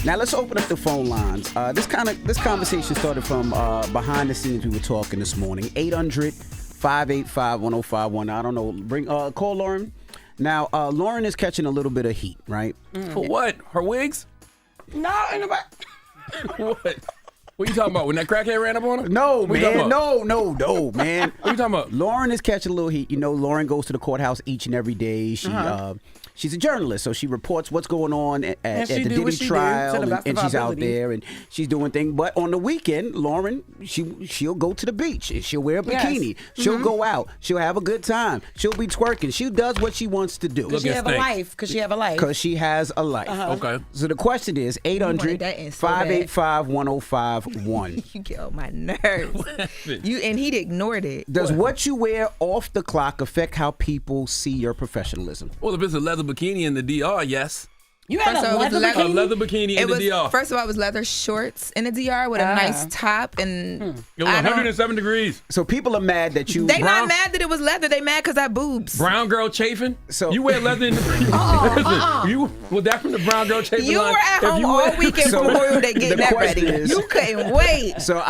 Now let's open up the phone lines. This conversation started from behind the scenes. We were talking this morning. 800-585-1051. I don't know. Call Loren. Now Loren is catching a little bit of heat, right? For what? Her wigs? No, ain't nobody. What? What you talking about? When that crackhead ran up on her? No, man. No, man. What you talking about? Lauren is catching a little heat. You know, Lauren goes to the courthouse each and every day. She's a journalist, so she reports what's going on at the Diddy trial, and she's out there and she's doing things. But on the weekend, Lauren, she'll go to the beach. She'll wear a bikini. Yes. She'll go out. She'll have a good time. She'll be twerking. She does what she wants to do. Because she has a life. Because she has a life. Okay. So the question is 800-585-1051. You get on my nerves. And he'd ignored it. Does what you wear off the clock affect how people see your professionalism? Well, if it's a leather bikini in the DR, yes. You had a leather bikini? A leather bikini in the DR. First of all, it was leather shorts in the DR with a nice top. And it was 107 degrees. So people are mad that you... They not mad that it was leather. They mad because I boobs. Brown girl chafing? So you wear leather in the... Was that from the brown girl chafing You line? were at home all weekend from Memorial Day getting that ready. You couldn't wait. So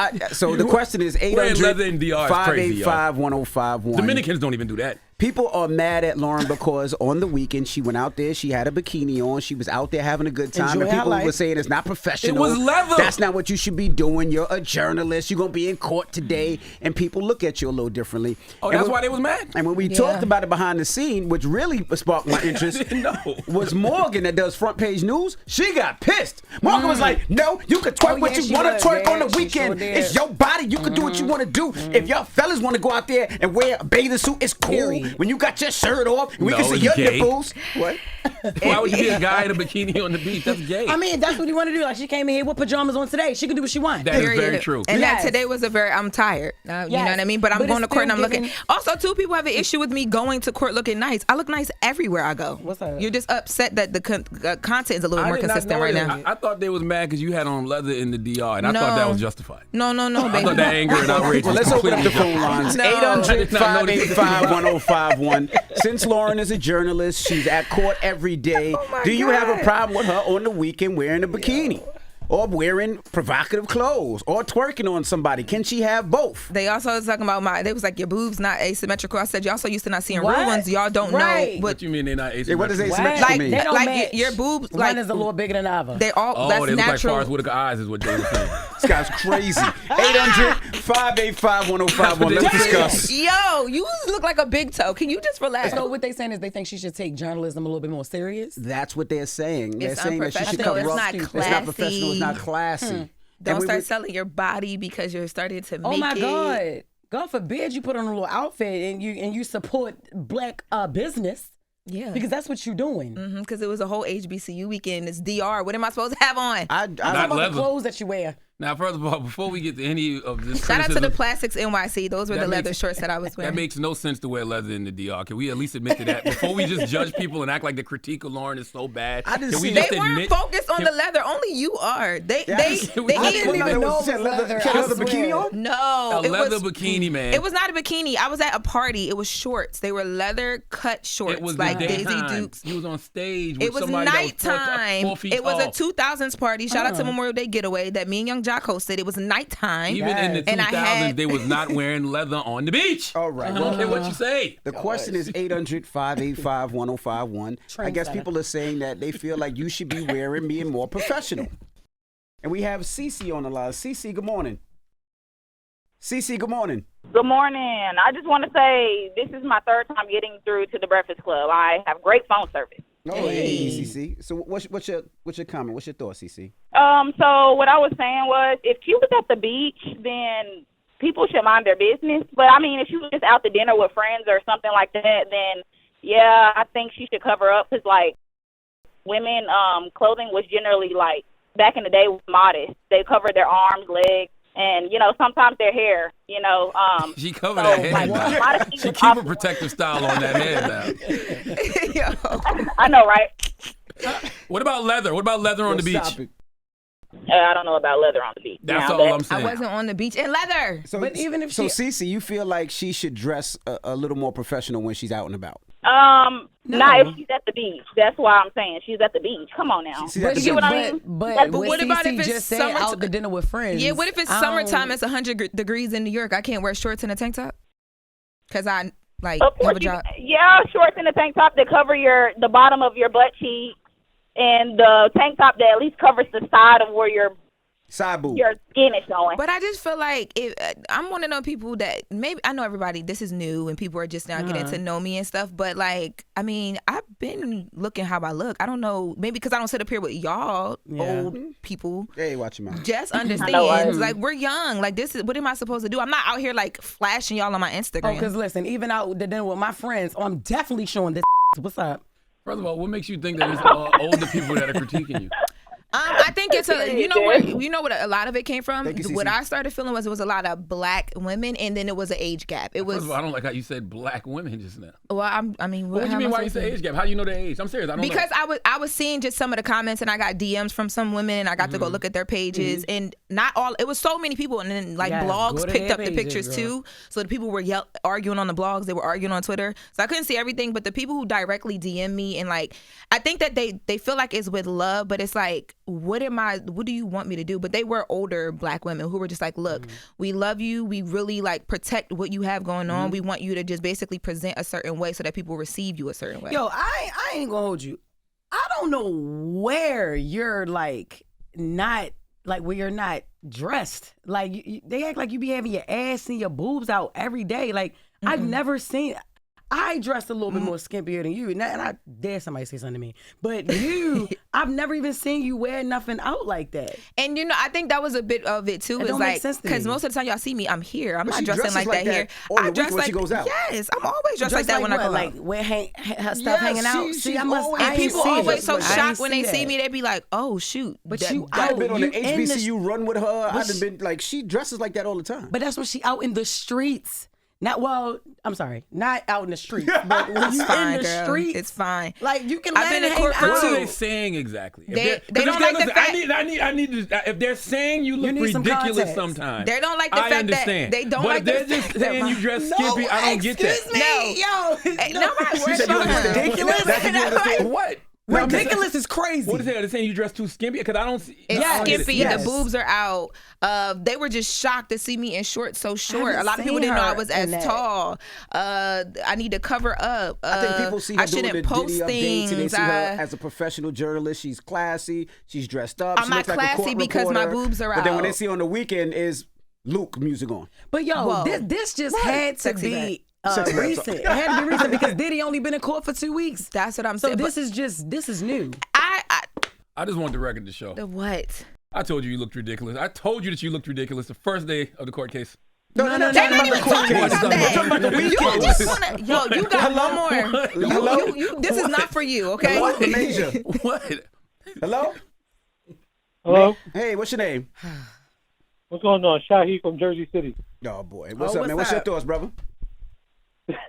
the question is 800-585-1051. Dominicans don't even do that. People are mad at Lauren because on the weekend she went out there, she had a bikini on, she was out there having a good time, and people were saying it's not professional. It was leather. That's not what you should be doing. You're a journalist. You're gonna be in court today, and people look at you a little differently. Oh, that's why they was mad. And when we talked about it behind the scene, which really sparked my interest, was Morgan that does front page news. She got pissed. Morgan was like, "No, you can twerk what you want to twerk on the weekend. It's your body. You can do what you want to do. If your fellas want to go out there and wear a bathing suit, it's cool. When you got your shirt off, we can see your nipples." What? Why would you be a guy in a bikini on the beach? That's gay. I mean, that's what you want to do. Like, she came in here with pajamas on today. She can do what she wants. That is very true. And that today was I'm tired. You know what I mean? But I'm going to court and I'm looking. Also, too, people have an issue with me going to court looking nice. I look nice everywhere I go. What's up? You're just upset that the content is a little more consistent right now. I thought they was mad because you had on leather in the DR, and I thought that was justified. No, baby. I thought that anger and outrage was let's open up the phone lines. 800-585-1051. Since Lauren is a journalist, she's at court every day. Do you have a problem with her on the weekend wearing a bikini? Or wearing provocative clothes, or twerking on somebody? Can she have both? They also was talking about they was like, your boobs not asymmetrical. I said, y'all so used to not seeing real ones, y'all don't know what you mean they're not asymmetrical. What does asymmetrical mean? They don't like your boobs, one is a little bigger than the other. They all they that's look natural. like Forrest Whitaker eyes is what they were saying. This guy's crazy. 800-585-1051. Let's discuss. Yo, you look like a big toe. Can you just relax? So what they saying is they think she should take journalism a little bit more serious. That's what they're saying. They're It's saying that she should cover up. It's not classy. It's not professional. It's not classy. Don't start selling your body because you're starting to make it. Oh my God. God forbid you put on a little outfit and you support black business. Yeah. Because that's what you're doing. Because it was a whole HBCU weekend. It's DR. What am I supposed to have on? I'm talking about the clothes that you wear. Now, first of all, before we get to any of this Shout out to the Plastics NYC. Those were the leather shorts that I was wearing. That makes no sense to wear leather in the DR. Can we at least admit to that? Before we just judge people and act like the critique of Lauren is so bad. They weren't focused on the leather. Only you are. They didn't even know it was leather. Leather bikini on? No. A leather bikini, man. It was not a bikini. I was at a party. It was shorts. They were leather cut shorts. It was like Daisy Dukes. He was on stage with it was somebody nighttime. that was 4 feet It was tall. a 2000s party. Shout out to Memorial Day Getaway that me and Young Jock hosted. It was nighttime. Even in the 2000s, they was not wearing leather on the beach. All right. I don't care what you say. The question is 800-585-1051. I guess people are saying that they feel like you should be being more professional. And we have Cece on the line. Cece, good morning. Cece, good morning. Good morning. I just want to say this is my third time getting through to the Breakfast Club. I have great phone service. Oh, hey, Cece. So what's your comment? What's your thought, Cece? So what I was saying was, if she was at the beach, then people should mind their business. But I mean, if she was just out to dinner with friends or something like that, then yeah, I think she should cover up. Because like women, clothing was generally like back in the day was modest. They covered their arms, legs. And, sometimes their hair, She covered her head now. She keep a protective style on that head now. I know, right? What about leather? What about leather on the beach? I don't know about leather on the beach. That's all I'm saying. I wasn't on the beach in leather. But even if Cece, you feel like she should dress a little more professional when she's out and about? Not if she's at the beach. That's why I'm saying she's at the beach. Come on now. But you get what I mean? But what about if it's just summer? Out to dinner with friends. Yeah. What if it's summertime? It's 100 degrees in New York. I can't wear shorts and a tank top because I have a job. Yeah, shorts and a tank top that cover the bottom of your butt cheek, and the tank top that at least covers the side of where your side boob. Your skin is showing. But I just feel like I'm one of those people that maybe I know everybody. This is new and people are just now getting to know me and stuff. But like, I mean, I've been looking how I look. I don't know, maybe because I don't sit up here with y'all old people. Hey, watch your mouth. Jess understands. Like, we're young. Like, this is what am I supposed to do? I'm not out here like flashing y'all on my Instagram. Oh, because listen, even out to dinner with my friends, I'm definitely showing this. What's up? First of all, what makes you think that it's older people that are critiquing you? I think it's you know what a lot of it came from. What I started feeling was it was a lot of black women, and then it was an age gap. It was. First of all, I don't like how you said black women just now. Well, I mean, what do you mean? Why you say age gap? How do you know their age? I'm serious. I don't know. Because I was seeing just some of the comments, and I got DMs from some women, and I got to go look at their pages, and not all. It was so many people, and then like blogs picked up the pictures too. So the people were arguing on the blogs. They were arguing on Twitter. So I couldn't see everything, but the people who directly DM me and like, I think that they feel like it's with love, but it's like, what do you want me to do? But they were older black women who were just like, look, we love you. We really like protect what you have going on. We want you to just basically present a certain way so that people receive you a certain way. Yo, I ain't gonna hold you. I don't know where you're like not like where you're not dressed. Like they act like you be having your ass and your boobs out every day. Like I've never seen. I dressed a little bit more skimpier than you, and I dare somebody say something to me. But you, I've never even seen you wear nothing out like that. And you know, I think that was a bit of it too. It's like because most of the time y'all see me, I'm here. I'm not dressing like that here. I dress like she goes out. Yes, I'm always dressed like that when I go out. Like where her stuff hanging out. See, I must. And people always so shocked when they see me. They be like, "Oh shoot!" But you I've been on the HBCU run with her. I've been like she dresses like that all the time. But that's when she out in the streets. I'm sorry, not out in the streets, but when you in the streets, it's fine. Like you can. I've been in court for What are they saying exactly? They don't like the fact. I need to. If they're saying you look ridiculous sometimes, they don't like the fact that they don't like the fact. But if they're just saying you dress skimpy, I don't get that. No, she said you look ridiculous. That's what you understand. What? Ridiculous is crazy. What is that? They're saying you dress too skimpy? Because I don't see. It's skimpy. The boobs are out. They were just shocked to see me in shorts so short. A lot of people didn't know I was as tall. I need to cover up. I think people see her doing the post Diddy things. updates, and they see her as a professional journalist. She's classy. She's dressed up. I'm not classy because my boobs are out. But then when they see her on the weekend, is Luke music on. But yo, this just had to be. Recent. It had to be recent because Diddy only been in court for 2 weeks. That's what I'm saying. So this is new. I just want the record to show. The what? I told you looked ridiculous. I told you that you looked ridiculous the first day of the court case. No. They're not even talking about that. You got one more. Hello? This is not for you, okay? What? Major. What? Hello? Hello? Hey, what's your name? What's going on? Shahi from Jersey City. Oh, boy. What's up, man? What's your thoughts, brother?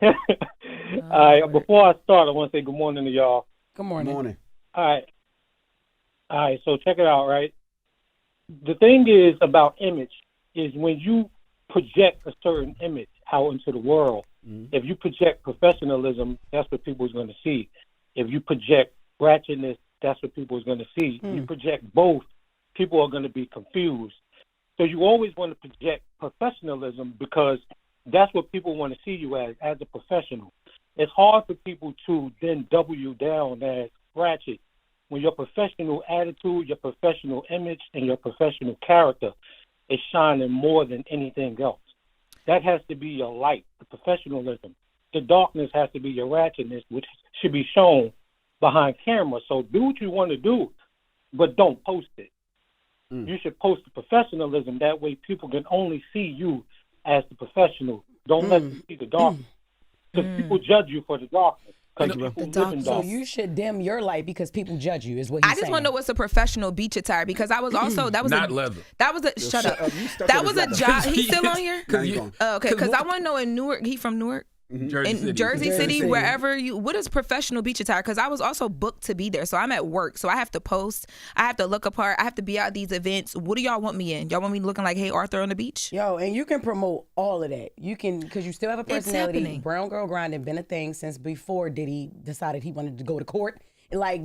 All right, before I start, I want to say good morning to y'all. Good morning. All right, so check it out, right? The thing is about image is when you project a certain image out into the world, if you project professionalism, that's what people is going to see. If you project ratchetness, that's what people is going to see. If you project both, people are going to be confused. So you always want to project professionalism because that's what people want to see you as a professional. It's hard for people to then double you down as ratchet when your professional attitude, your professional image, and your professional character is shining more than anything else. That has to be your light, the professionalism. The darkness has to be your ratchetness, which should be shown behind camera. So do what you want to do, but don't post it. You should post the professionalism. That way people can only see you as the professional. Don't let them see the darkness. Because people judge you for the darkness. So you should dim your light because people judge you, is what he's saying. I just want to know what's a professional beach attire because I was also leather. That was a shut up. That was a job. He's still on here? Okay, because I want to know in Newark. He from Newark? Jersey City, wherever you. What is professional beach attire? Because I was also booked to be there, so I'm at work, so I have to post, I have to look apart, I have to be at these events. What do y'all want me in? Y'all want me looking like Hey Arthur on the beach? Yo, and you can promote all of that. You can, because you still have a personality. Brown girl grinding been a thing since before Diddy decided he wanted to go to court. Like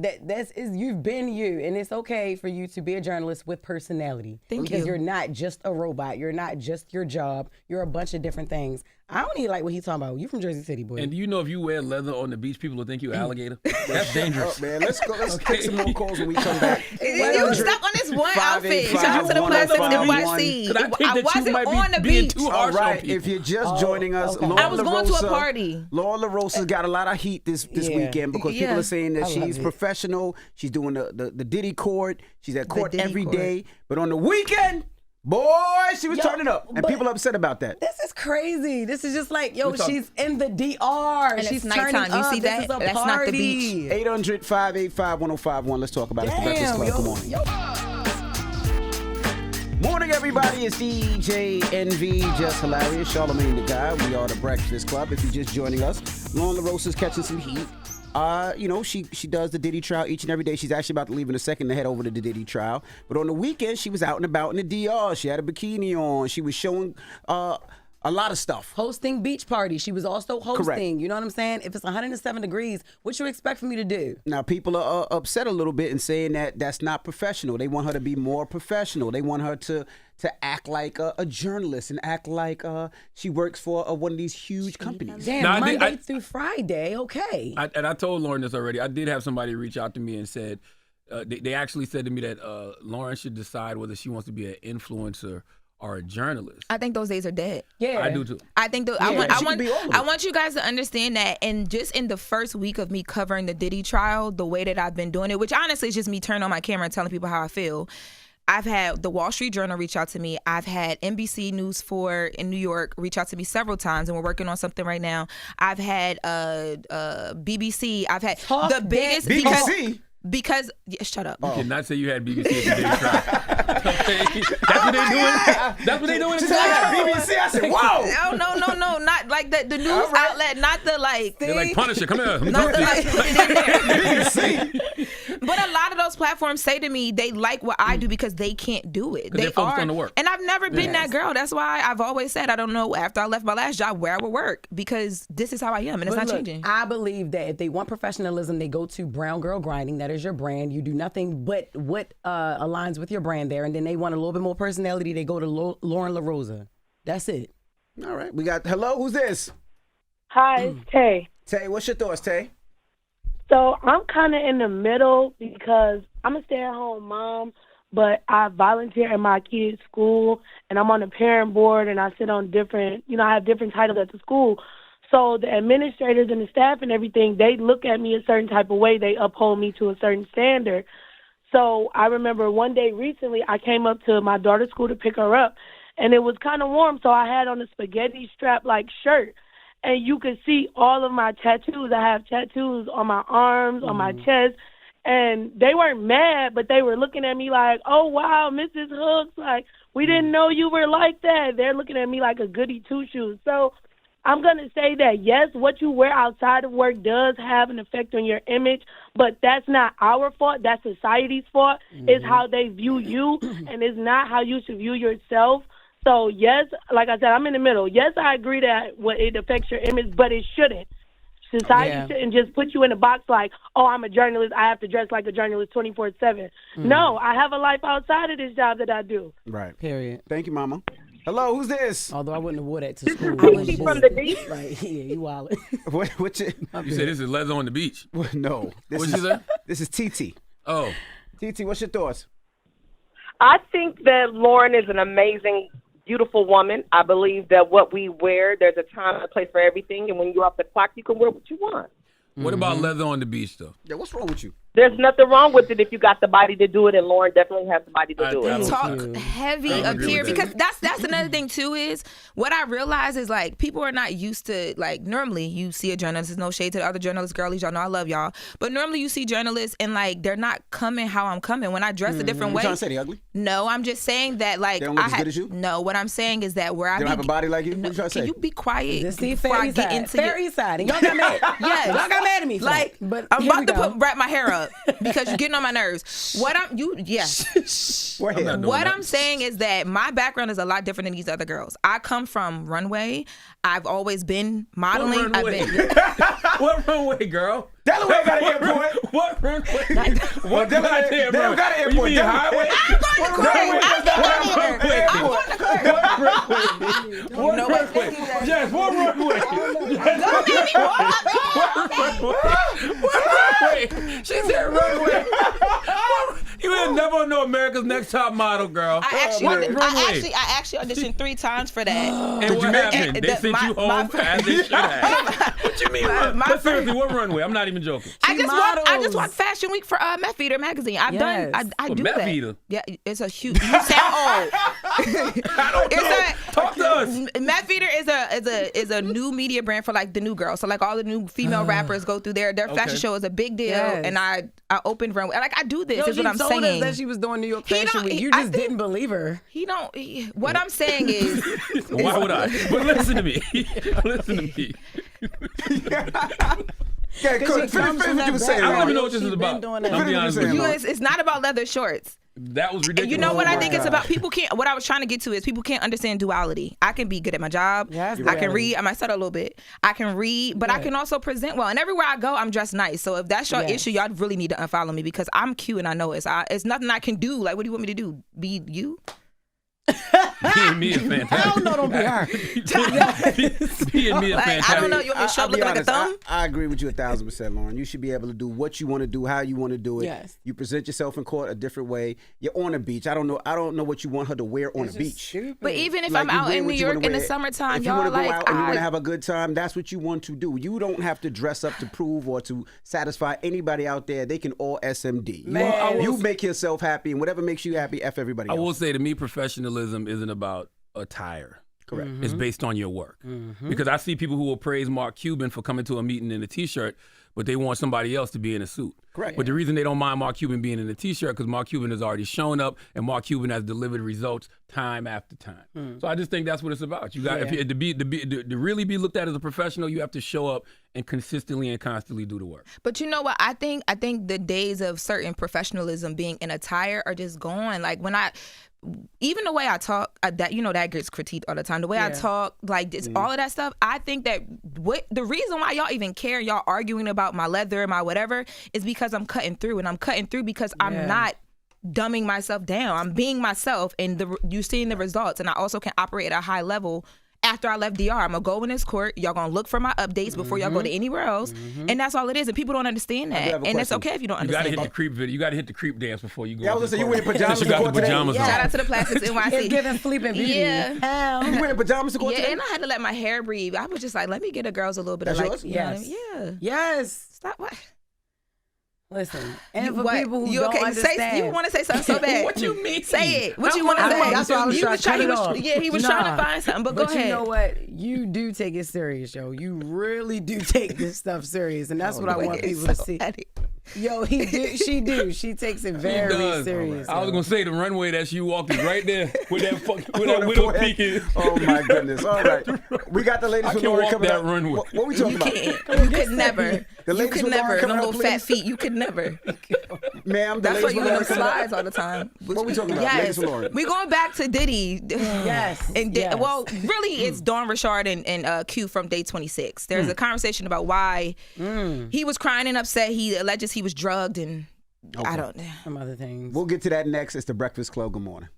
you've been you, and it's okay for you to be a journalist with personality. Because you're not just a robot. You're not just your job. You're a bunch of different things. I don't even like what he's talking about. You from Jersey City, boy. And do you know if you wear leather on the beach, people will think you're an alligator? That's dangerous. Man, let's go. Let's take some more calls when we come back. You stuck on this one outfit. Shout out to the Plastic NYC. I wasn't on the beach. All right, if you're just joining us, I was going to a party. Loren LoRosa's got a lot of heat this weekend because people are saying that she's professional. She's doing the Diddy court. She's at court every day. But on the weekend, boy, she was turning up, and people are upset about that. This is crazy. This is just like, she's in the DR. And she's it's nighttime. You see that? That's not the beach. 800-585-1051. Let's talk about it. It's the Breakfast Club. Good morning. Morning, everybody. It's DJ NV, Jess Hilarious, Charlamagne the Guy. We are the Breakfast Club. If you're just joining us, Loren LoRosa's catching some heat. She does the Diddy trial each and every day. She's actually about to leave in a second to head over to the Diddy trial. But on the weekend, she was out and about in the DR. She had a bikini on. She was showing a lot of stuff. Hosting beach parties. She was also hosting. Correct. You know what I'm saying? If it's 107 degrees, what you expect for me to do? Now, people are upset a little bit and saying that that's not professional. They want her to be more professional. They want her to act like a journalist and act like she works for one of these huge companies. Damn, Monday through Friday, okay. I told Loren this already. I did have somebody reach out to me and said, they actually said to me that Loren should decide whether she wants to be an influencer or a journalist. I think those days are dead. Yeah, I do too. I think I want you guys to understand that, and just in the first week of me covering the Diddy trial, the way that I've been doing it, which honestly is just me turning on my camera and telling people how I feel. I've had the Wall Street Journal reach out to me. I've had NBC News 4 in New York reach out to me several times, and we're working on something right now. I've had BBC. I've had the biggest BBC. Because shut up. You cannot say you had BBC at the Diddy trial. Okay. That's what they doing. That's what they doing. She said I had BBC. I said, whoa. No, not like the news outlet, not the like. They're like, Punisher, come here. Not the like, put it in there. But a lot of those platforms say to me they like what I do because they can't do it. They're focused on the work. And I've never been that girl. That's why I've always said I don't know after I left my last job where I would work, because this is how I am, and it's not changing. I believe that if they want professionalism, they go to Brown Girl Grinding. That is your brand. You do nothing but what aligns with your brand there, and then they want a little bit more personality. They go to Loren LoRosa. That's it. All right, we got hello. Who's this? Hi, it's Tay. Tay, what's your thoughts, Tay? So I'm kind of in the middle because I'm a stay-at-home mom, but I volunteer in my kids' school, and I'm on the parent board, and I sit on different, I have different titles at the school. So the administrators and the staff and everything, they look at me a certain type of way. They uphold me to a certain standard. So I remember one day recently, I came up to my daughter's school to pick her up, and it was kind of warm, so I had on a spaghetti strap-like shirt. And you could see all of my tattoos. I have tattoos on my arms, on my chest. And they weren't mad, but they were looking at me like, oh, wow, Mrs. Hooks, like, we didn't know you were like that. They're looking at me like a goody two-shoes. So I'm going to say that, yes, what you wear outside of work does have an effect on your image, but that's not our fault. That's society's fault. It's how they view you, and it's not how you should view yourself. So, yes, like I said, I'm in the middle. Yes, I agree that it affects your image, but it shouldn't. Society shouldn't just put you in a box like, oh, I'm a journalist, I have to dress like a journalist 24/7. No, I have a life outside of this job that I do. Right. Period. Thank you, Mama. Hello, who's this? Although I wouldn't have wore that to school. She's from the beach? Right, yeah, you wildin'. You said this is leather on the beach. No. What'd you say? This is TT. Oh. TT, what's your thoughts? I think that Loren is an amazing, beautiful woman. I believe that what we wear, there's a time and a place for everything, and when you're off the clock, you can wear what you want. What about leather on the beach, though? Yeah, what's wrong with you? There's nothing wrong with it if you got the body to do it, and Loren definitely has the body to do it. Talk heavy up here because that's another thing too is what I realize is like people are not used to like normally you see a journalist, there's no shade to the other journalists, girlies, y'all know I love y'all, but normally you see journalists and like they're not coming how I'm coming. When I dress a different way. You trying to say they ugly? No, I'm just saying that like they don't look as good as you? No, what I'm saying is that where I don't have a body like you? No, what you trying to say? Can you be quiet? Just see before I get into Fairy side. And y'all got mad. Yes. Y'all got mad at me. Like, but I'm about to wrap my hair up because you're getting on my nerves. What I'm saying is that my background is a lot different than these other girls. I come from runway. I've always been modeling. What runway, girl? Delaware got an airport. What runway? What Delaware got an airport. You mean highway? What runway? Yes, what runway? What runway? She said runway. You will never know America's Next Top Model, girl. I actually auditioned 3 times for that. And what happened? They sent you home as they should have. What you mean? But seriously, what runway? I'm not even joking. I just watched Fashion Week for Meth Eater magazine. I do Meth that. Eater? Yeah, it's a huge. You sound old. I don't know. Talk to us. Meth Eater is a new media brand for like the new girls. So like all the new female rappers go through there. Their fashion show is a big deal, and I opened runway. Like I do this. Is what I'm saying. Us that she was doing New York Fashion Week. You just didn't believe her. What I'm saying is. Why would I? But listen to me. Listen to me. Yeah, finish what you were saying. I don't even know what this is about. I'll be honest with you. It's not about leather shorts. That was ridiculous. And you know what I think it's about? People can't. What I was trying to get to is people can't understand duality. I can be good at my job. Yes, I can read. I might stutter a little bit. I can read, but I can also present well. And everywhere I go, I'm dressed nice. So if that's your issue, y'all really need to unfollow me because I'm cute and I know it's nothing I can do. Like, what do you want me to do? Be you? Being me is fantastic. Hell no, don't be her. Being me is fantastic. I don't know. You want me to show up looking like a thumb? I agree with you 1,000%, Loren. You should be able to do what you want to do, how you want to do it. Yes. You present yourself in court a different way. You're on a beach. I don't know what you want her to wear on a beach. Stupid. But even if I'm out in New York in the summertime, if you want to go out and you want to have a good time, that's what you want to do. You don't have to dress up to prove or to satisfy anybody out there. They can all SMD. You make yourself happy, and whatever makes you happy, F everybody else. I will say to me, professionalism isn't about attire. Correct. It's based on your work. Because I see people who will praise Mark Cuban for coming to a meeting in a t-shirt, but they want somebody else to be in a suit. Correct. But the reason they don't mind Mark Cuban being in a t-shirt because Mark Cuban has already shown up and Mark Cuban has delivered results time after time. So I just think that's what it's about. You got to really be looked at as a professional, you have to show up and consistently and constantly do the work. But you know what? I think the days of certain professionalism being in attire are just gone. Like even the way I talk, that gets critiqued all the time. The way I talk, like all of that stuff. I think that the reason why y'all even care, y'all arguing about my leather, my whatever, is because I'm cutting through, and I'm cutting through because I'm not dumbing myself down. I'm being myself, and you're seeing the results. And I also can operate at a high level. After I left DR, I'm going to go in this court. Y'all going to look for my updates before y'all go to anywhere else. And that's all it is. And people don't understand that. And it's okay if you don't understand that. You got to hit the creep video. You got to hit the creep dance before you go. Yeah, I was going to say, you wearing pajamas to court today. Shout out to the Plastics NYC. It's giving sleeping beauty. Yeah. You wearing pajamas to court today? Yeah, and I had to let my hair breathe. I was just like, let me get the girls a little bit of like. Yours? Yes. Yeah. Yes. Stop. What? Listen, and for people who don't understand. You want to say something so bad. What you mean? Say it. What you want to say? That's why I was trying to cut it off. Yeah, he was trying to find something, but go ahead. You know what? You do take it serious, yo. You really do take this stuff serious, and that's what I want people to see. Yo, she do. She takes it very serious. I was gonna say the runway that she walked is right there with that widow peeking. Oh my goodness! All right, we got the ladies with Loren coming that up. runway. What we talking about? You could never. You could never. Them little fat feet. You could never. Ma'am, that's why you in the slides all the time. What we talking about? Yes, we going back to Diddy. Yes. And well, really, it's Dawn Richard and Q from Day 26. There's a conversation about why he was crying and upset. He alleges he was drugged and I don't know some other things. We'll get to that next. It's the Breakfast Club. Good morning.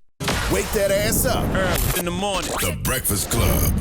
Wake that ass up early in the morning. The Breakfast Club.